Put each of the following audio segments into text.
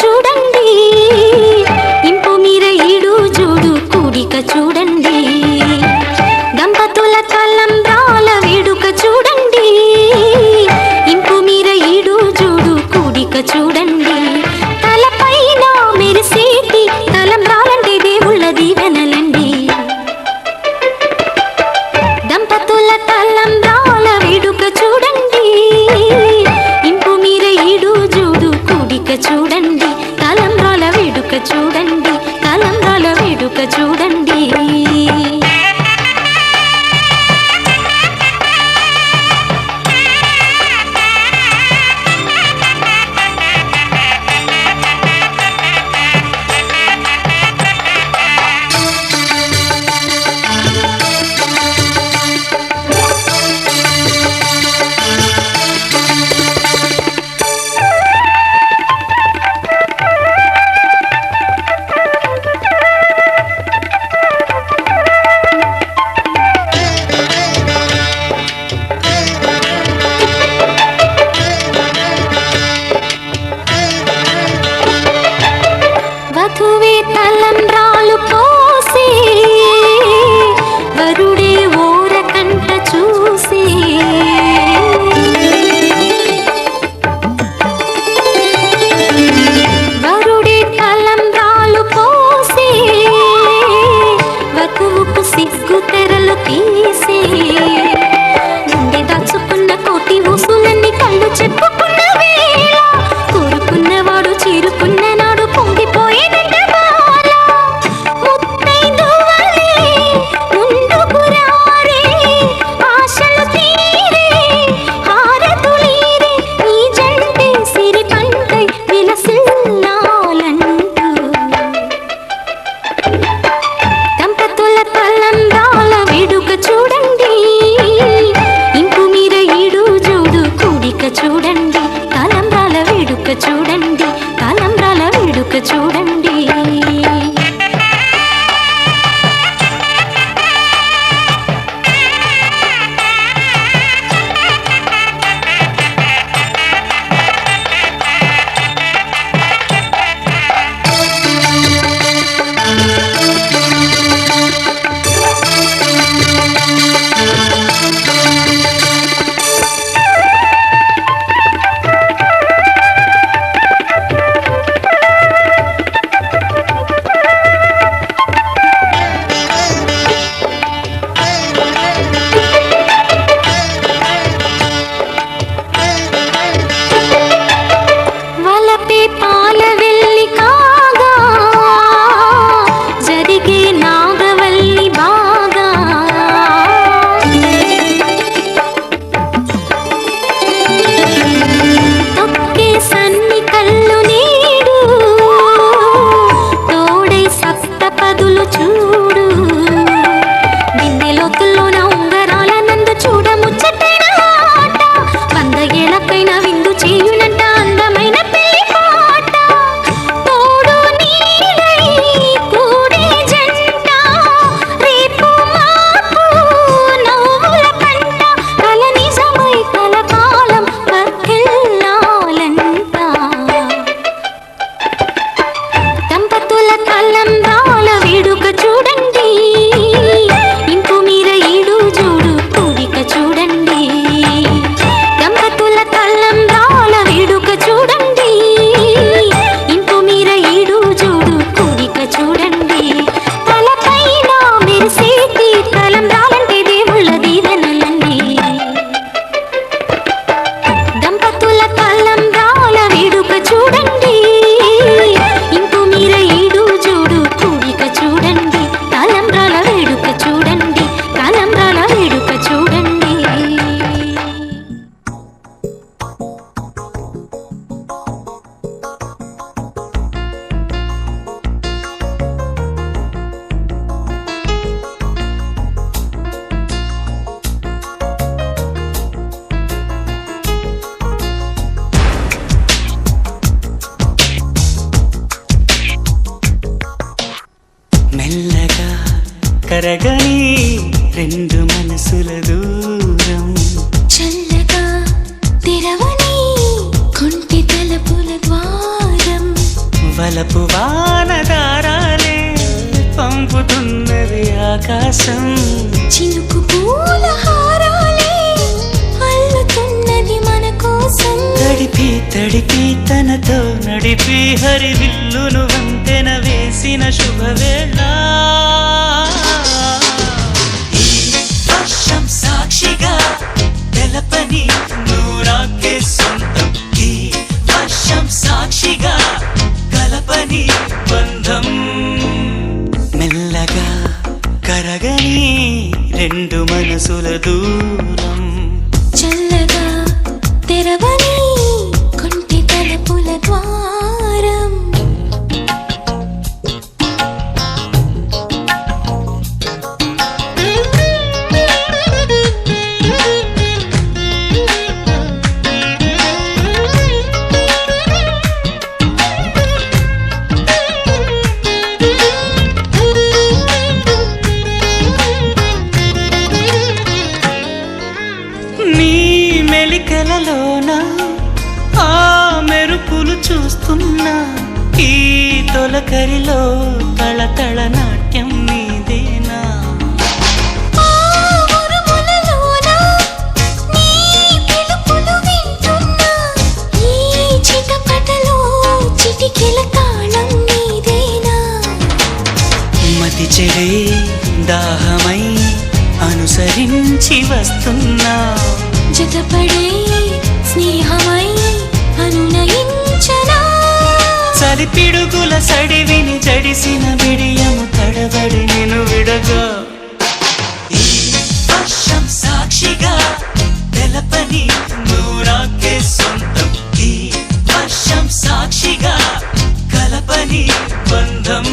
చూడండి, ఇంపు మీర ఈడు జోడు కూడిక చూడండి, దంపతుల తలంబ్రాల వేడుక చూడండి, ఇంపు మీర ఈడు జోడు కూడిక చూడండి, తలపైన మెరిసేటి తలంబ్రాలంటే దేవుళ్ళ దీవెనలండి, దంపతుల తలంబ్రాల వేడుక చూడండి, ఇంపు మీర ఈడు జోడు కూడిక చూడండి, తలంబ్రాల వేడుక చూడండి, తలంబ్రాల వేడుక చూడండి. వధువే తలంబ్రాలు పోసే, వరుడే ఓరకంట చూసే, వరుడే తలంబ్రాలు పోసే, వధువుకు సిగ్గు తెరలు తీసే, గుండె దాచుకున్న కోటి ఊసులన్నీ కళ్ళు చెప్పుకున్న వేళ, కోరుకున్నవాడు చేరుకున్న నాడు పొంగిపోయేదంట బాల, ముత్తైదువలే ముందుకు రారే, ఆశలు తీరే హారతులీరే, ఈ జంటే సిరి పంటై విలసిల్లాలంటూ, దంపతుల తలంబ్రాల వేడుక చూడండి, ఇంపు మీర ఈడు జోడు కూడిక చూడండి, తలంబ్రాల వేడుక చూడండి, తలంబ్రాల వేడుక చూడండి. వలపే పాల వెల్లి కాగా, జరిగే నాగవల్లి బాగా, తొక్కే సన్ని కళ్ళు నీడు, తోడై సప్తపదులు చూడు, బిందెలోతుల్లోన ఉంగరాల నందు చూడ ముచ్చటైన ఆట, 100 ఏళ్ళకైనా విందు చేయునంట అందమైన పెళ్లి పాట, తోడు నీడై కూడే జంట, రేపు మాపు నవ్వుల పంట, కల నిజమై కలకాలం వర్ధిల్లాలంట, దంపతుల తలంబ్రాల వేడుక చూడండి, ఇంపు మీర ఈడు జోడు కూడిక చూడండి, దంపతుల తలంబ్రాల వేడుక చూడండి, ఇంపు మీర ఈడు జోడు కూడిక చూడండి, తలపైన మెరిసేటి తలంబ్రాలంటే దేవుళ్ళ దీవెనలండి, దంపతుల తలంబ్రాల వేడుక చూడండి, ఇంపు మీర ఈడు జోడు కూడిక చూడండి, తలంబ్రాల వేడుక చూడండి, తలంబ్రాల వేడుక చూడండి. మెల్లగా కరగని రెండు మనసుల దూరం, చల్లగా తెరవని కొంటి తలుపుల ద్వారం, వలపు వానదారాలే పంపుతున్నది ఆకాశం. చినుకు పూల హారాలే అల్లుతున్నది మన కోసం. తడిపి తడిపి తనతో నడిపి హరివిల్లును వంతెన వేసిన శుభవేళ. ఈ వర్షం సాక్షిగా తెలపని నూరాకే సొంతం. ఈ వర్షం సాక్షిగా కలపని బంధం. మెల్లగా కరగని రెండు మనసుల దూరం. చల్లగా తెరవని కొంటి తలుపుల ద్వారం. నీ మెలికలలోన ఆ మెరుపులు చూస్తున్నా. ఈ తొలకరిలో తళతళ నాట్యం నీదేనా. ఆ ఉరుములలోన నీ పిలుపులు వింటున్నా. ఈ చిటపటలో చిటికెల తాళం నీదేనా. మతి చెడే దాహమై అనుసరించి వస్తున్నా. జతపడే స్నేహమై అనునయించనా. చలిపిడుగుల సడివిని జడిసిన బిడియము తడబడి నిన్ను విడగా. ఈ వర్షం సాక్షిగా తెలపని నూరాకే సొంతం. ఈ వర్షం సాక్షిగా కలపని బంధం.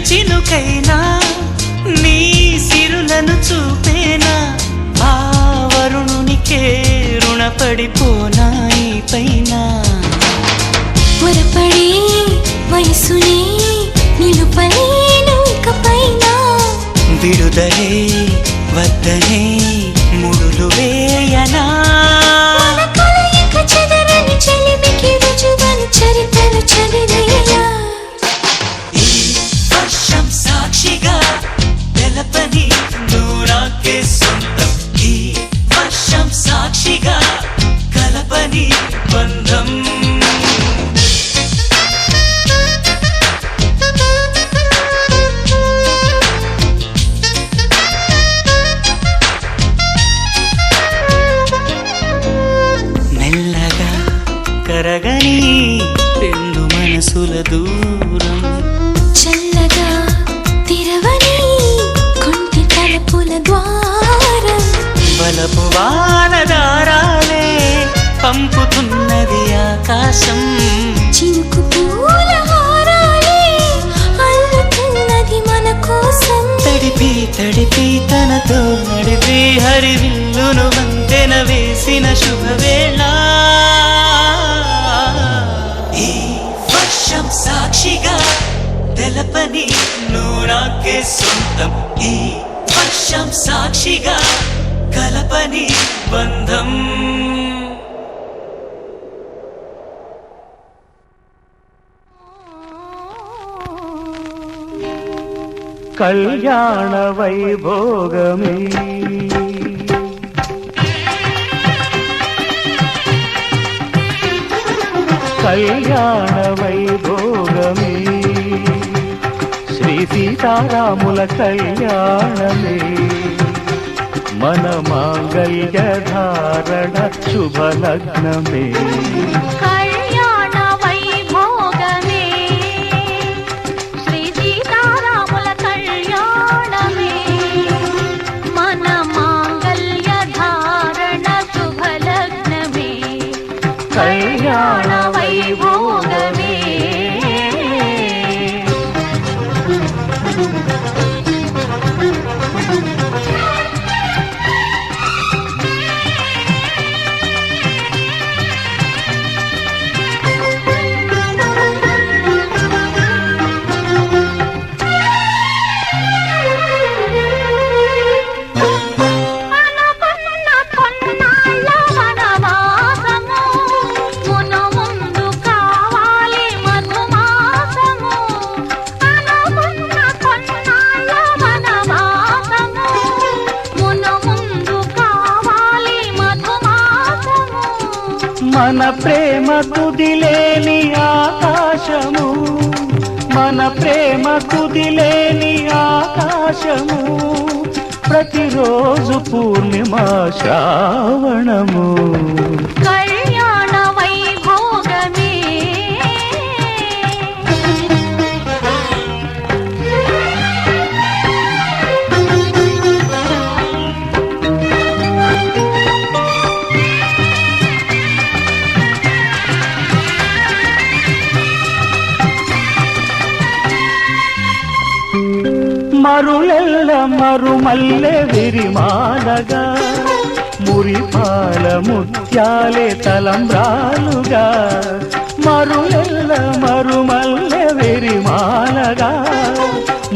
చినుకైనా నీ సిరులను చూపేనా. ఆ వరుణునికే రుణపడిపోనా ఈ పైన. త్వరపడే వయసునే నిలుపలేను ఇకపైన. విడుదలే వద్దనే ముడులు వేయనా. మన కలయిక చెదరని చెలిమికి రుజువను చరిత్రను చదివేలా. వర్షం సాక్షిగా తెలపని నూరాకే సొంతం. ఈ వర్షం సాక్షిగా కలపని బంధం. మెల్లగా కరగని రెండు మనసుల దూరం. చల్లగా తెరవని కొంటి తలుపుల ద్వారం. వలపు వానదారాలే పంపుతున్నది ఆకాశం. చినుకు పూల హారాలే అల్లుతున్నది మన కోసం. తడిపి తడిపి తనతో నడిపి హరివిల్లును వంతెన వేసిన శుభవేళ. ఈ వర్షం సాక్షిగా తెలపని నూరాకే సొంతం. ఈ వర్షం సాక్షిగా కలపని బంధం. కళ్యాణ వైభోగమే కళ్యాణ వైభోగమే సీతారాముల కళ్యాణమే మన మాంగళ్య ధారణ శుభలగ్నమే కళ్యాణ వైభోగమే శ్రీ సీతారాముల కళ్యాణమే మన మాంగళ్య ధారణ శుభలగ్నమే కళ్యాణ వైభోగమే మన ప్రేమ కుదిలేని ఆకాశము మన ప్రేమ కుదిలేని ఆకాశము ప్రతిరోజు పూర్ణిమా శ్రావణము కళ్యాణ వైభోగమే మరులెల్ల మరుమల్లె విరిమాలగా మురిపాల ముత్యాలే తలంబ్రాలుగా మరులెల్ల మరుమల్లె విరిమాలగా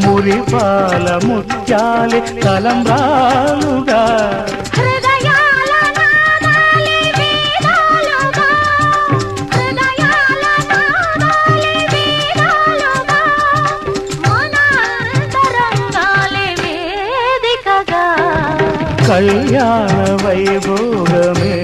మురిపాల ముత్యాలే తలంబ్రాలుగా కళ్యాణ వైభోగమే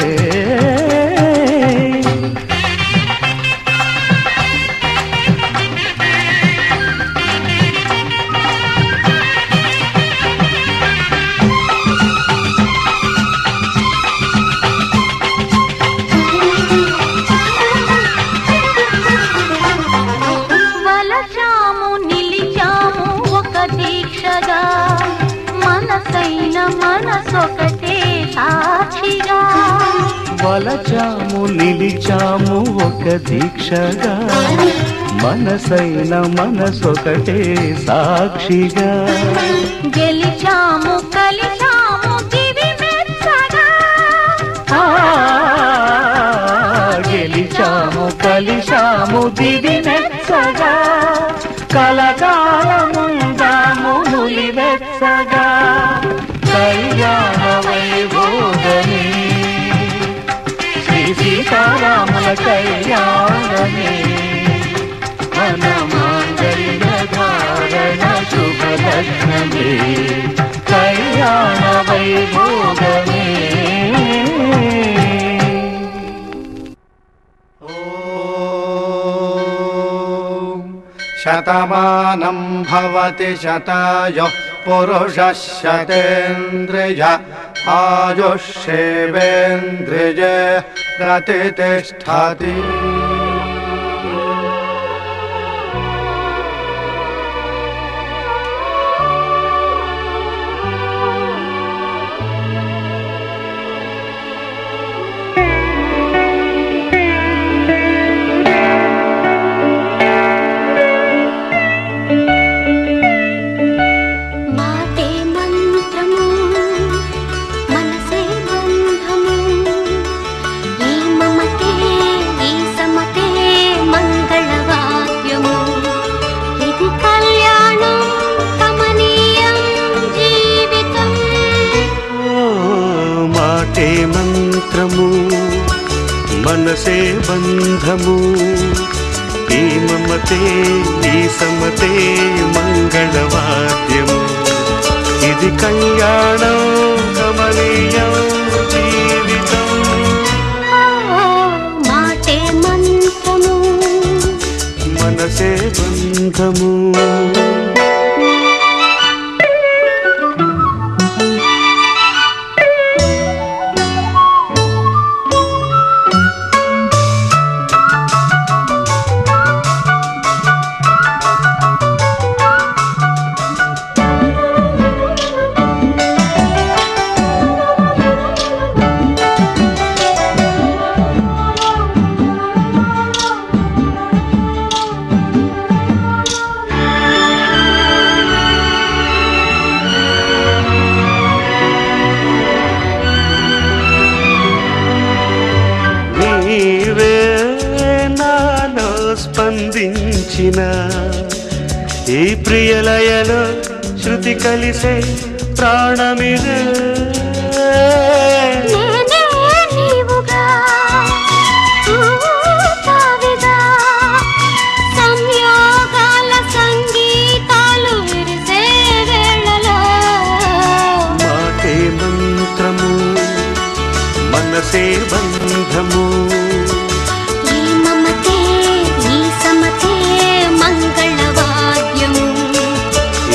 వలచాము నిలిచాము ఒక దీక్షగా మనసైన మనసొకటే సాక్షిగా వలచాము నిలిచాము ఒక దీక్షగా మనసైన మనసొకటే సాక్షిగా గెలిచాము కలిచాము దివి మెచ్చగా గెలిచాము కలిశాము దివి మెచ్చగా కలకాలముందాము నులివెచ్చగా కళ్యాణ వైభోగమే శ్రీ సీతారాముల కళ్యాణమే మన మాంగళ్య ధారణ శుభలగ్నమే కళ్యాణ వైభోగమే శతమానం భవతి శతాయుః పురుషः శతేంద్రియ ఆయుష్యేవేంద్రియే ప్రతిష్ఠతి మాటే మంత్రము మనసే బంధము ఈ మమతే ఈ సమతే మంగళవాద్యము ఇది కళ్యాణం కమనీయం జీవితం మాటే మంత్రము మనసే బంధము ఈ మమతే ఈ సమతే మంగళవాద్యము ఇది కళ్యాణం కమనీయం జీవితం మాటే మంత్రము మనసే బంధము స్పందించిన ఈ ప్రియలయలో శృతి కలిసే ప్రాణమిదే నేనే నీవుగా తావిగా సంయోగాల సంగీతాలు విరిసే వేళలో మాటే మంత్రము మనసే బంధము ఈ మమతే ఈ సమతే మంగళవాద్యము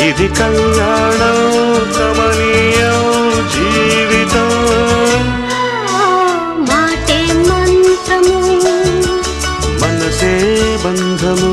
ఇది కళ్యాణం కమనీయం జీవితం మాటే మంత్రము మనసే బంధము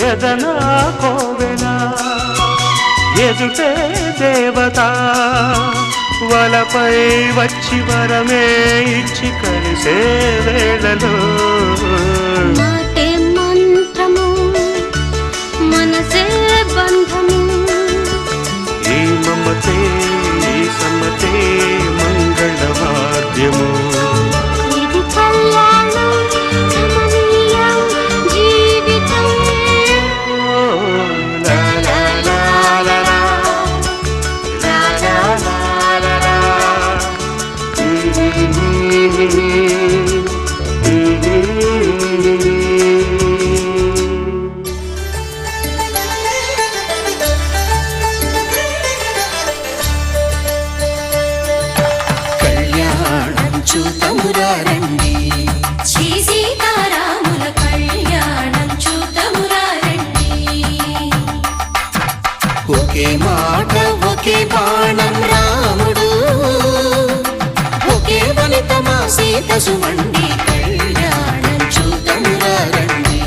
ఎదనా కోవెల ఎదుటే దేవత వలపై వచ్చి వరమే ఇచ్చి కలిసే వేళలో మాటే మంత్రము మనసే బంధము ఈ మమతే ఈ సమతే మంగళవాద్యము ఇది కళ్యాణం కమనీయం జీవితం లా లా లా లా లా, లా లా లా లా లా. కళ్యాణం చూతమురారండి శ్రీ సీతారాముల కళ్యాణం చూతమురారండి ఒకే మాట ఒకే బాణం రాముడు ఒకే వనిత మా సీత సుమండి కళ్యాణం చూతమురారండి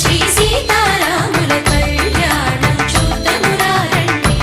శ్రీ సీతారాముల కళ్యాణం చూతమురారండి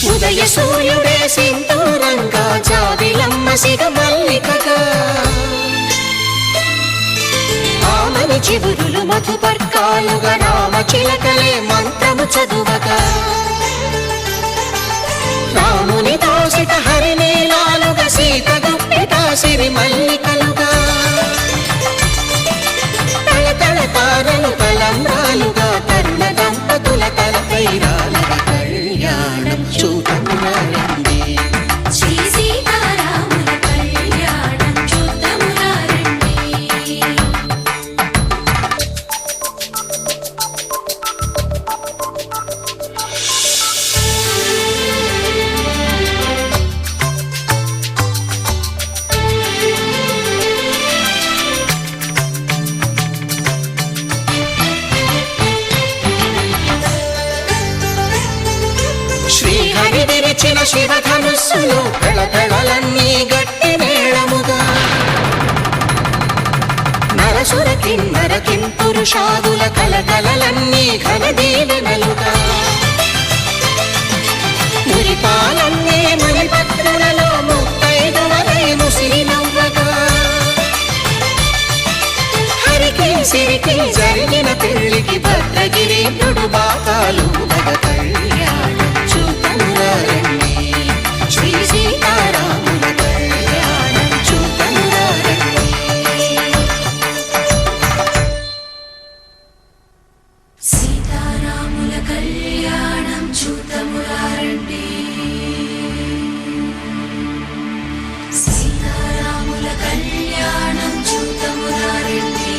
ఉదయ సూర్యుడే సింధూరంగా జాబిలమ్మ సిగ మల్లికగా ఆమని చిగురులు మధుపర్కాలుగా రామ చిలకలే మంత్రము చదువగా రాముని దోసిట హరినీలాలుగా సీత గుప్పిట సిరి మల్లికలుగా తళతళ తారలు తలంబ్రాలుగా తరుణ దంపతుల తలపైరాలుగా కళ్యాణం చూతమురారండి శ్రీ సీతారాముల కళ్యాణం చూతమురారండి శ్రీహరి విరిచిన శివధనుస్సులు కళకళలన్నీ గట్టి మేళముగా నరసుర కిన్నర కింపురుషాదుల కలకలలన్నీ ఘన దీవెనలుగా మురిపాలన్నీ మణిపత్రులలో ముత్తైదువలై ముసిరి నవ్వగా హరికి సిరికి జరిగిన పెళ్లికి గిరీంద్రుడు బాకాలు మగ కళ్యాణం చూతమురారండి శ్రీ సీతారాముల కళ్యాణం చూతమురారండి సీతారాముల కళ్యాణం చూతమురారండి సీతారాముల కళ్యాణం చూతమురారండి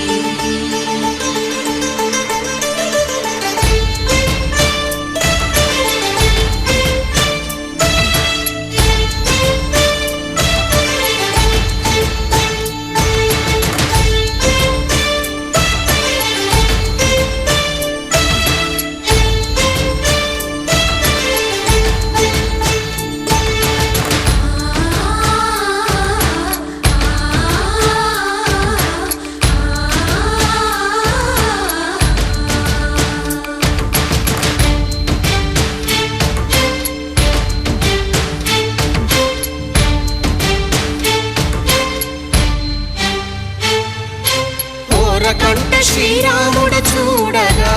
కంట శ్రీరాముడు చూడగా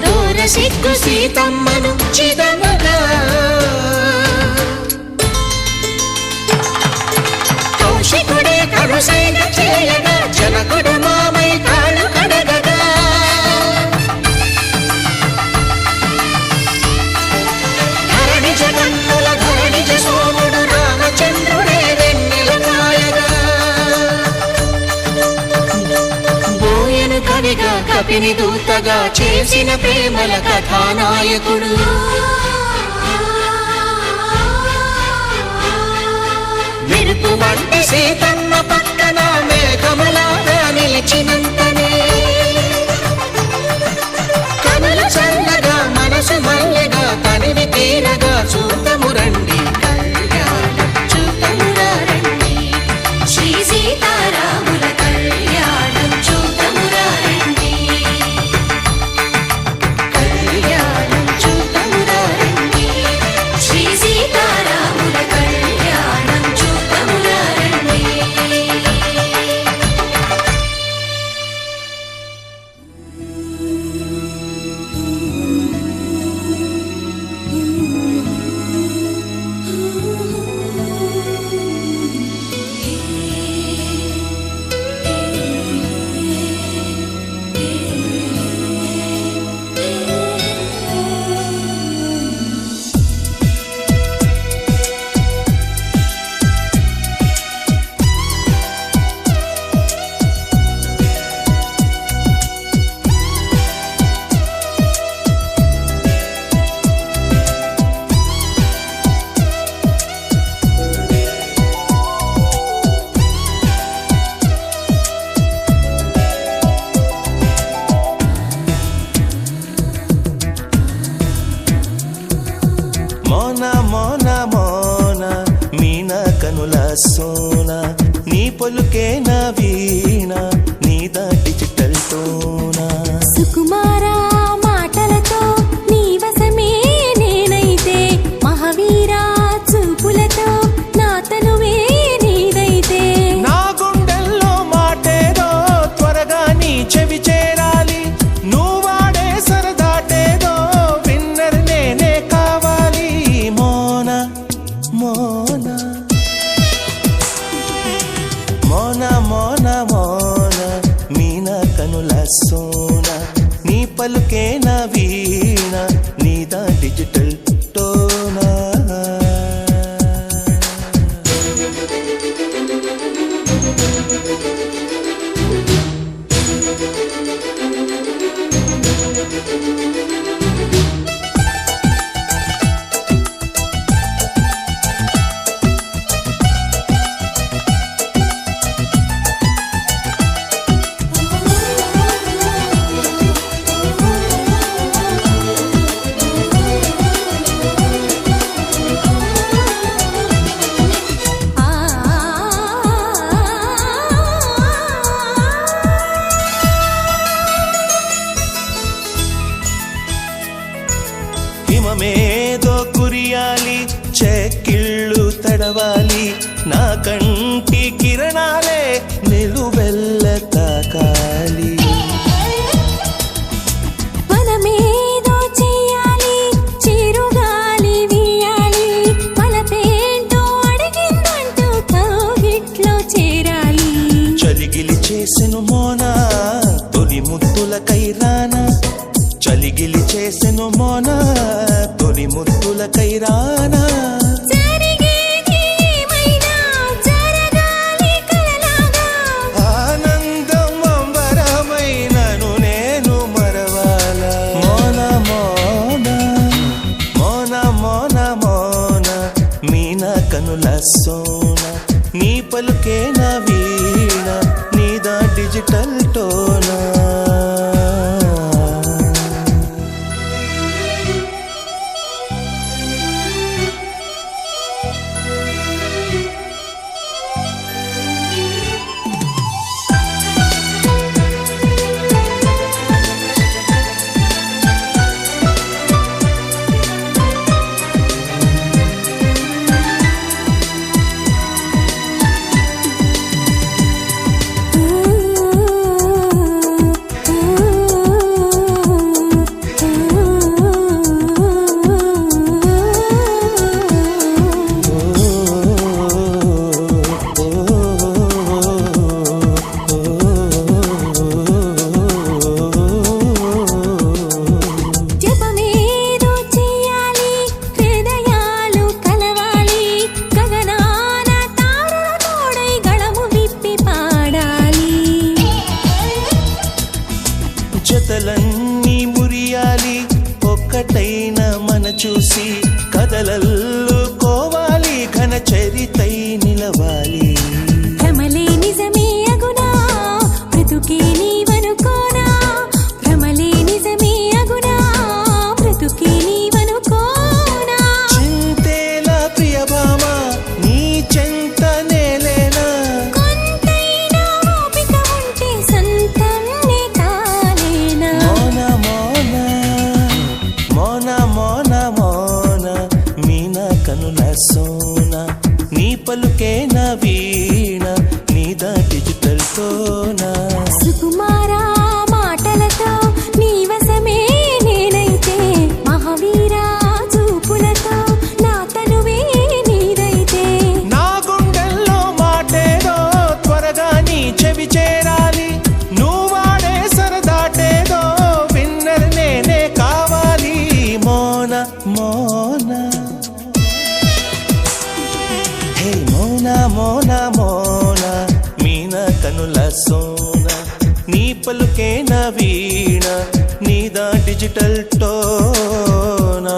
దూర సిగ్గు సీతమ్మను చిదమగా కౌశికుడే కరుసైన చేయగా జనకుడు మామై కాళ్ళు కడగగా ధరణి జగన్నుల ధరణిజ సోముడు రామచంద్రుడే కవిగా కపిని దూతగా చేసిన ప్రేమల కథానాయకుడు మెరుపు వంటి సీతమ్మ పక్కన మేఘములాగా నిలిచినంతనే కనులు చల్లగా మనసు మల్లెగా తనివి తీరగా చూతమురండి కళ్యాణం చూతమురారండి శ్రీ సీతారాముల కళ్యాణం చూతమురారండి కళ్యాణం చూతమురారండి శ్రీ సీతారాముల కళ్యాణం చూతమురారండి సోన నీ పొలుకే నా వీణ నీదా డిజిటల్ టోనా సుకుమారా మాటలతో నీ వశమే నేనైతే మహావీరా చూపులతో నా తనువే నీదైతే నా గుండెల్లో మాటేదో త్వరగా నీ చెవి చేరాలి నువ్వాడే సరదాటేదో విన్నర్ నేనే కావాలి మోన మోన మోన మోన మోన మీన కనుల సోన నీ పలుకే నా వీణ నీదా డిజిటల్ టోనా హిమమేదో కురియాలి చెక్కిళ్ళు తడవాలి నా కంటి కిరణాలే నిలువెల్ల కైరానా చలిగిలి చేసెను మోన తొలి ముద్దుల కైరానా జరిగేది ఏమైనా జరగాలి కలలాగా ఆనందం అంబరమైనను నేను మరవాల మోన మోన మోన మోన మోన మీన కనుల సోన నీ పలుకే నా వీణ నీదా డిజిటల్ టోనా జపమేదో చెయ్యాలి హృదయాలు కలవాలి గగనాన తారల తోడై గళము విప్పి పాడాలి జతలన్నీ మురియాలి ఒక్కటైన మన చూసి కదలల్లుకోవాలి ఘన చరితై నిలవాలి భ్రమలే నిజమే అగునా బ్రతుకే నీవనుకోనా భ్రమలే నిజమే అగునా బ్రతుకే నీవనుకోనా చింతేల ప్రియభామ నీ చెంత నేలేనా కొంతైనా ఓపిక ఉంటే సంతంనే కాలేనా మోన మోన మోన మోన మోన మీన కనుల సోన నీ పలుకే నా వీణ నీదా డిజిటల్ టోనా సుకుమారా మాటలతో నీ వశమే నేనైతే మహావీరా చూపులతో నా తనువే నీదైతే నా గుండెల్లో మాటేదో త్వరగా నీ చెవి చేరాలి నువ్వాడే సరదాటేదో విన్నర్ నేనే కావాలి మోన మోన హే మోన మోన మోన మీన కనుల సోన నీ పలుకే నా వీణ నీదా డిజిటల్ టోనా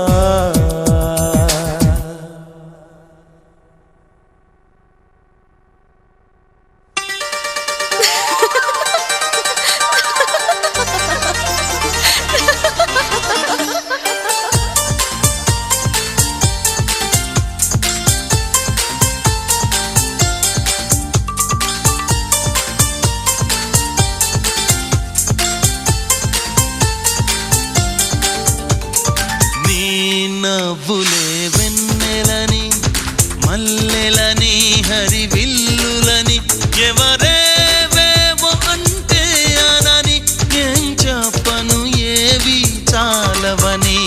నీ నవ్వులే వెన్నెలని మల్లెలని హరివిల్లులని ఎవరేవేవో అంటే అనని ఏం చెప్పను ఏవి చాలవని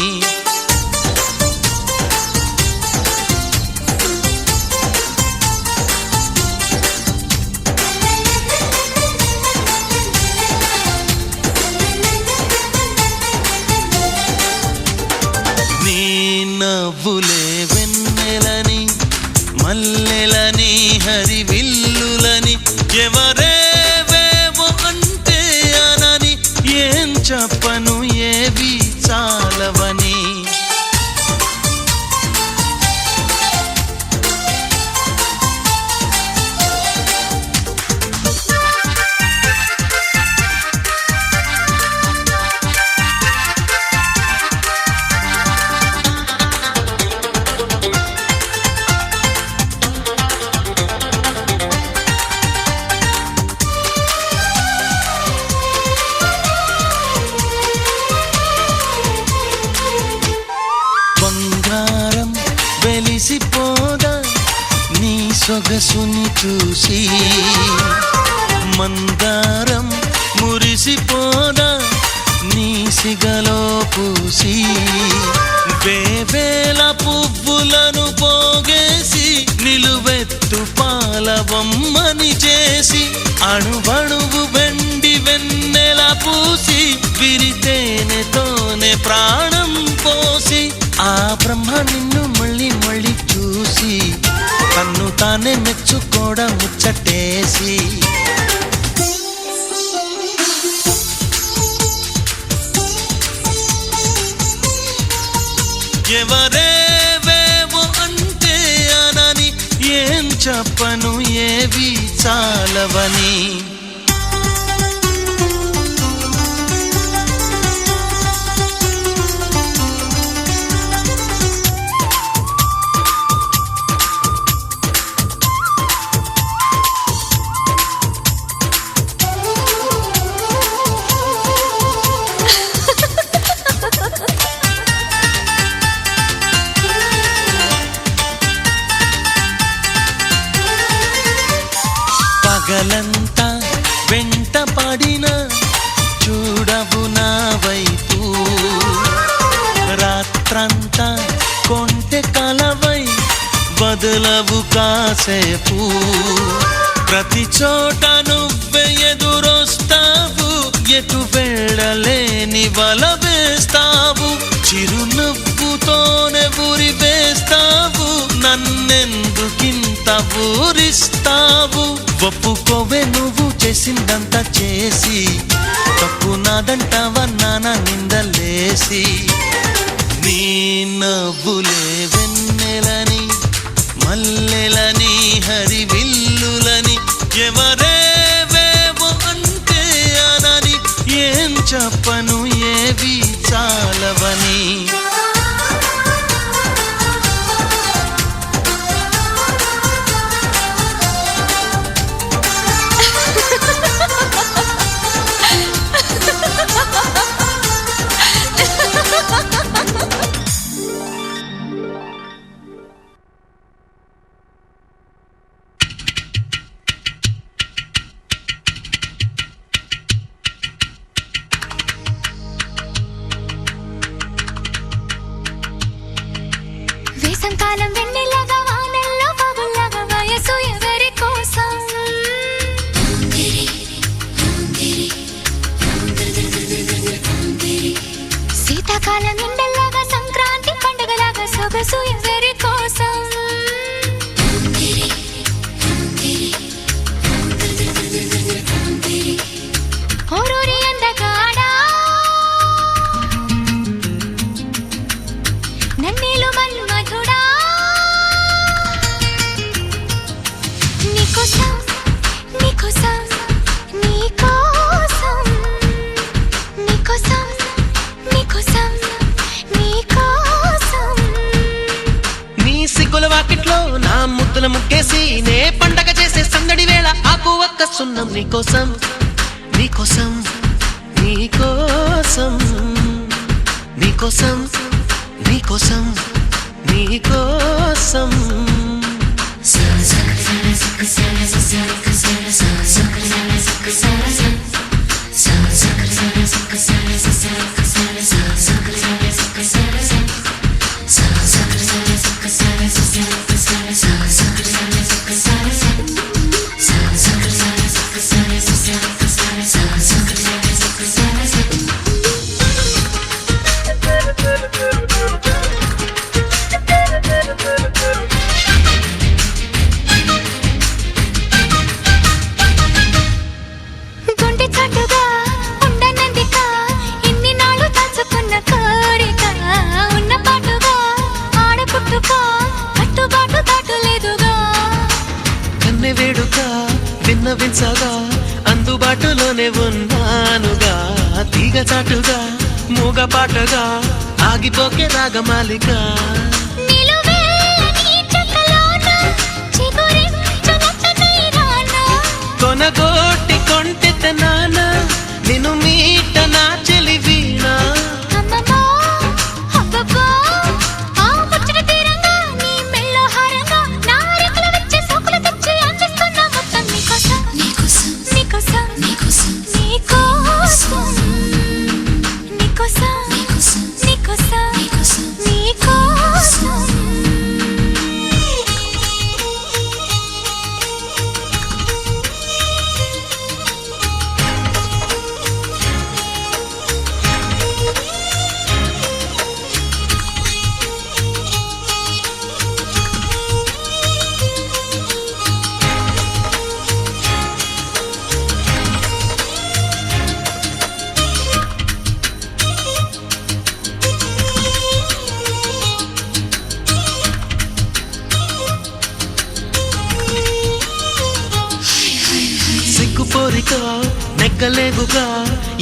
నీ నవ్వులే వెన్నెలని మల్లెలని హరివిల్లులని ఎవరేవేవో అంటే అనని ఏం చెప్పను ఏవి చాలవని బంగారం వెలిసిపోదా నీ సొగసుని చూసి మందారం మురిసిపోదా నీ సిగలో పూసి వేవేల పువ్వులను పోగేసి నిలువెత్తు పాలవమ్మని చేసి అణువణువు వెండి వెన్నెల పూసి ప్రాణం పోసి ఆ బ్రహ్మ నిన్ను మళ్ళీ మళ్ళీ చూసి తన్ను తానే మెచ్చుకోవడం ముచ్చటేసి ఎవరేవేవో అంటే అనని ఏం చెప్పను ఏవి చాలవని పగలంతా వెంట పడిన చూడవు నా వైపు రాత్రంతా కొంటె కలవై వదలవు కాసేపు ప్రతి చోట నువ్వే ఎదురొస్తావు ఎటు వెళ్ళలేని వల వేస్తావు చిరునవ్వుతోనే ఊరి వేస్తావు నన్నెందుకింత ఊరిస్తావు ఒప్పుకోవే నువ్వు చేసిందంతా చేసి తప్పు నాదంటావా నాన్న నిందలేసి నీ నవ్వులే వెన్నెలని మల్లెలని హరివిల్లులని ఎవరేవేవో అంటే అనని ఏం చెప్పను ఏవి చాలవని వేసంకాలం వెన్నెలగా వానల్లో పగుల్లాగా వయసు ఎవరి కోసం శీతాకాలం ఎండల్లాగా సంక్రాంతి పండుగలాగా సొగసు ఎవరి కోసం ఓరూరి అందగాడా నన్నేలు మన్మధుడా నీకోసం నీకోసం నీకోసం నీకోసం నీకోసం నీకోసం నీ సిగ్గుల వాకిట్లో నా ముద్దుల ముక్కేసి నే పండగ చేసే సందడి వేళ ఆకు ఒక్క సున్నం నీకోసం నీకోసం నీకోసం నీకోసం నీకోసం నీకోసం గుండె చాటుగా ఉండనందిక ఇన్ని నాళ్ళు దాచుకున్న కోరిక ఉన్న పాటుగా ఆడపుట్టుక కట్టుబాటు దాటులేదుగా కన్నె వేడుక విన్నవించగా అందుబాటులోనే ఉన్నానుగా తీగ చాటుగా మూగపాటగా ఆగిపోకే రాగమాలిక నిలువెల్లని చెక్కలోన చిగురించునట్టనై రానా కొనగోటి కొంటెత నాన్న నిన్ను మీట నా చెలి వీణ అమ్మమ్మో అబ్బబ్బో ఆ ముచ్చట తీరంగా నీ మెళ్ళో హారంగా నా రెక్కలు వచ్చే సోకులు తెచ్చి అందిస్తున్నా మొత్తం నీకోసం నీకోసం నీకోసం నీకోసం నీకోసం నీకోసం నీకోసం నీకోసం నీకోసం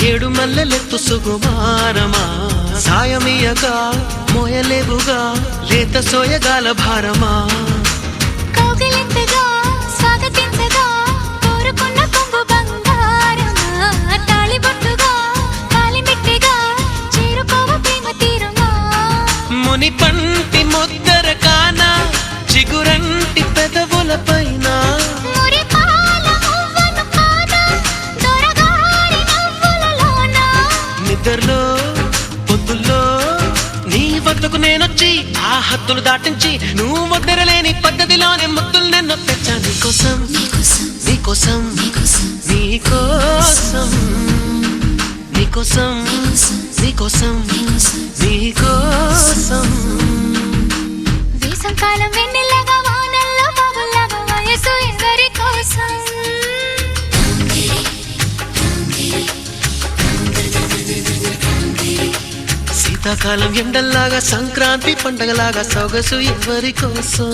ఏడు మల్లెలెత్తు సుకుమారమా సాయమియగా మోయలేవుగా లేత సోయగాల భారమా కౌగిలింతగా స్వాగతించగా కోరుకున్న కొంగు బంగారమా తాళిబొట్టుగా కాలిమిట్టిగా చేరుకోవ ప్రేమ తీరమా ముని పంటి ముద్దర కాన చిగురంటి పెదవుల పైన మురిపాల మువ్వను కాదా దొరగారి నవ్వులలోన నిద్రలో పొద్దుల్లో నీ వద్దకు నేనొచ్చి ఆ హద్దులు దాటించి నువ్వు వద్దరలేని పద్ధతిలోనే ముద్దులు నిన్ను తెచ్చా నీకోసం నీకోసం నీకోసం నీకోసం నీకోసం నీకోసం వేసంకాలం వెన్నెల్లగా వానల్లో బాబుల్లాగా వయసు ఎవరి కోసం శీతాకాలం ఎండల్లాగా సంక్రాంతి పండగలాగా సొగసు ఎవరి కోసం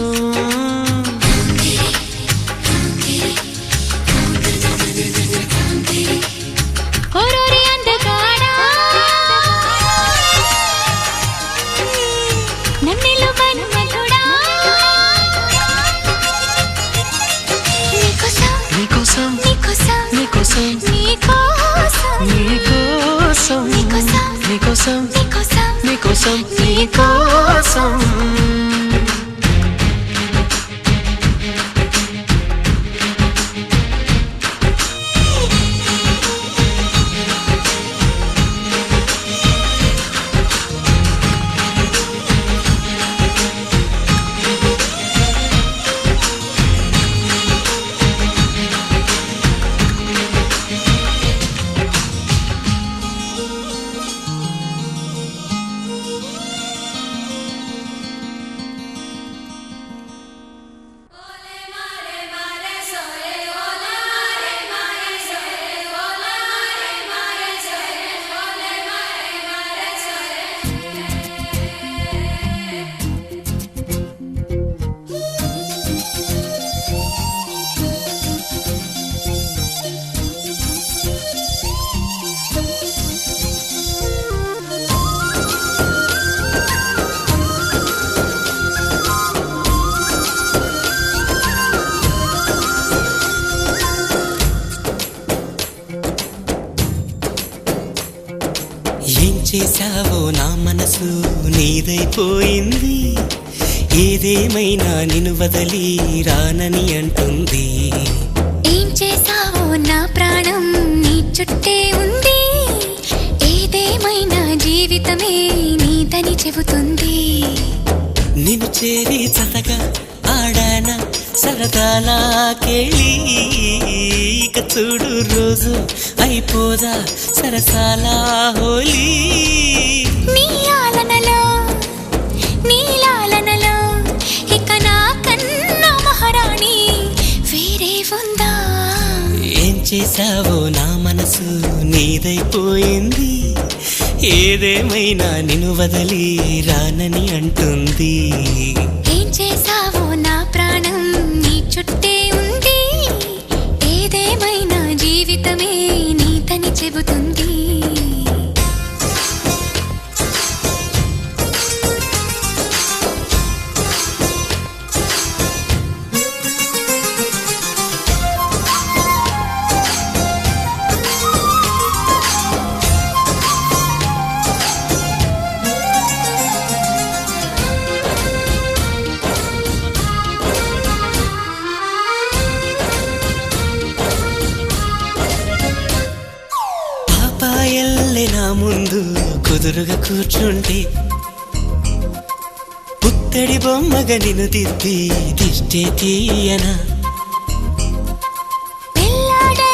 ఓరోరి అందగాడా నన్నిలు మన్మధుడా నీకోసం నీకోసం నీకోసం నీకోసం నీకోసం నీకోసం నీకోసం నీకోసం నీకోసం నీకోసం నీకోసం ఏం చేశావో నా మనసు నీదైపోయింది ఏదేమైనా నిన్ను వదలి రానని అంటుంది ఏం చేసావో నా ప్రాణం నీ చుట్టే ఉంది ఏదేమైనా జీవితమే నీదని చెబుతుంది నిన్ను చేరి చతగా ఆడాన సరదాలా కేళి ఇక చూడు రోజు అయిపోదా సరసాల హోలీ నీ ఆలనలో నీ లాలనలో ఇక నా కన్నా మహారాణి వేరే ఉందా ఏం చేశావో నా మనసు నీదైపోయింది ఏదేమైనా నిన్ను వదలి రానని అంటుంది ఏం చేసావో నా ప్రాణం నీ చుట్టే ఉంది ఏదేమైనా జీవితమే నీదని చెబుతుంది పాపాయల్లే నా ముందు కుదురుగా కూర్చుంటే పుత్తడి బొమ్మగా నిన్ను దిద్ది దిష్టే తీయనా పిల్లాడల్లి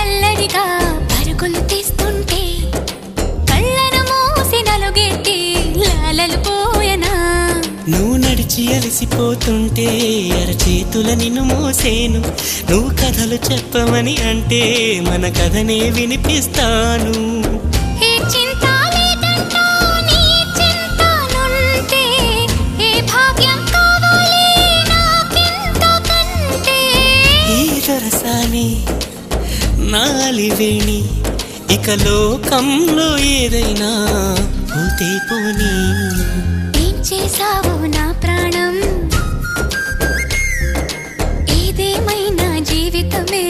అల్లరిగా పరుగులు తీస్తుంటే కళ్ళను మూసి నలుగెట్టి లాలలు పోయనా నువ్వు నడిచి అలసిపోతుంటే అరచేతుల నిన్ను మోసేను నువ్వు కథలు చెప్పమని అంటే మన కథనే వినిపిస్తాను ఏ చింత లేదంటా నీ చింతనుంటే ఏ భాగ్యం కావాలి నాకింతకంటే ఈ దొరసాని నాలివేణి ఇక లోకంలో ఏదైనా పోతే పోనీ. ఏం చేసావు నా ప్రాణం, ఏదేమైనా జీవితమే.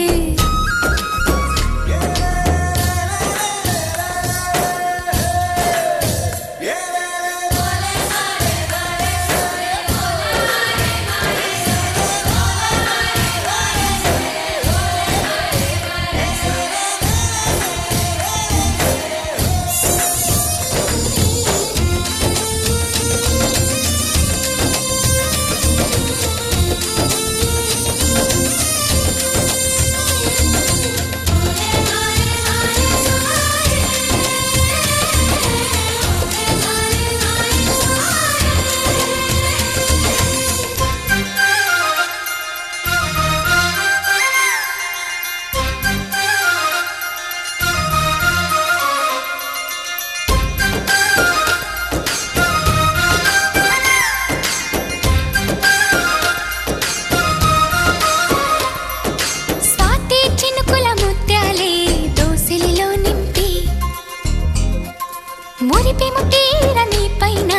మురిపి ముట్టిర నీ పైన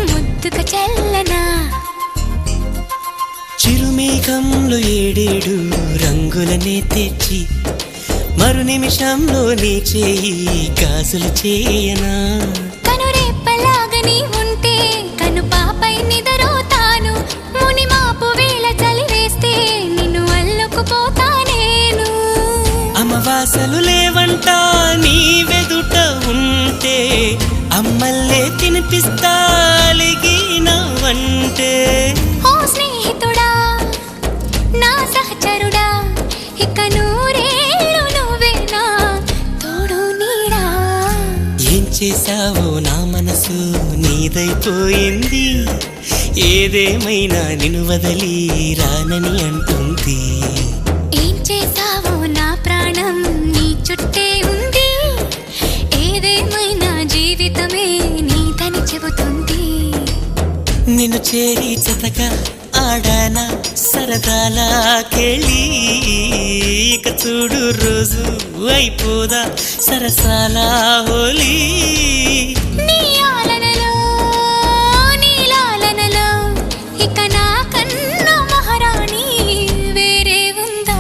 ముద్దుగా చల్లనా. చిరుమేఘంలో ఏడేడు రంగులనే తెచ్చి మరు నిమిషంలో నీ చేయి గాజులు చేయనా. కనురెప్పలాగని ఉంటే కను పాపై నిదరోతాను. ముని మాపు వేళ చలి వేస్తే నిన్ను అల్లుకుపోతా నేను. అమవాసలు లేవంట నీ వెదుట ఉంటే అమ్మల్లే తినిపిస్తా అలిగినవంటే. ఓ స్నేహితుడా నా సహచరుడా, ఇక నూరేళ్ళు నువ్వేనా తోడు నీడా. ఏం చేసావో నా మనసు నీదైపోయింది, ఏదేమైనా నిన్ను వదలి రానని అంటుంది. ఏం చేసావో నా ప్రాణం నీ చుట్టే ఉంది, ఏదేమైనా జీవితమే నీదని చెబుతుంది. నిన్ను చేరి జతగా ఆడానా సరదాలా కెళ్ళి. ఇక చూడు రోజు అయిపోదా సరసాల హోలీ. నీ ఆలనలో నీ లాలనలో ఇక నా కన్నా మహారాణి వేరే ఉందా.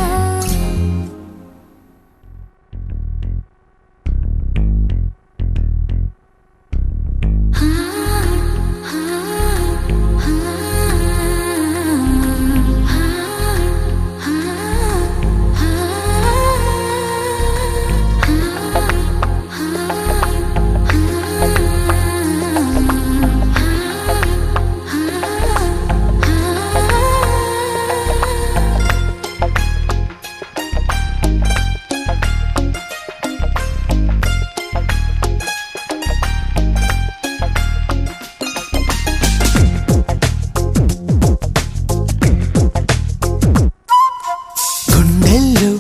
గుండెల్లో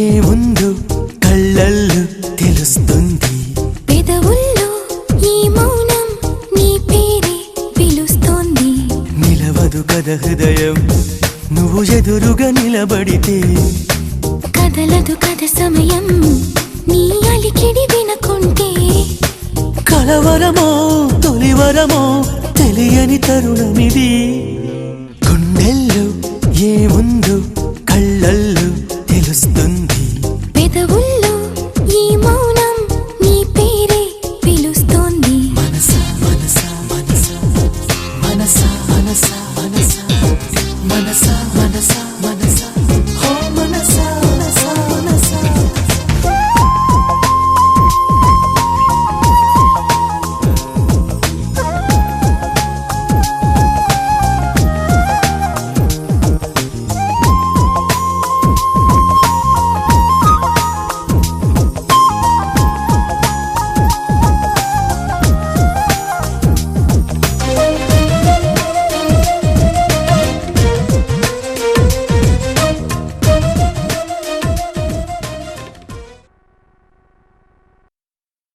ఏముందో కళ్ళల్లో తెలుస్తుంది. పెదవుల్లో ఈ మౌనం నీ పేరే పిలుస్తోంది. నిలవదు కథ హృదయం నువ్వు ఎదురుగా నిలబడితే. కదలదు కథ సమయం నీ అలికిడి వినకుంటే. కలవరమో తొలివరమో తెలియని తరుణమిది. గుండెల్లో ఏముందో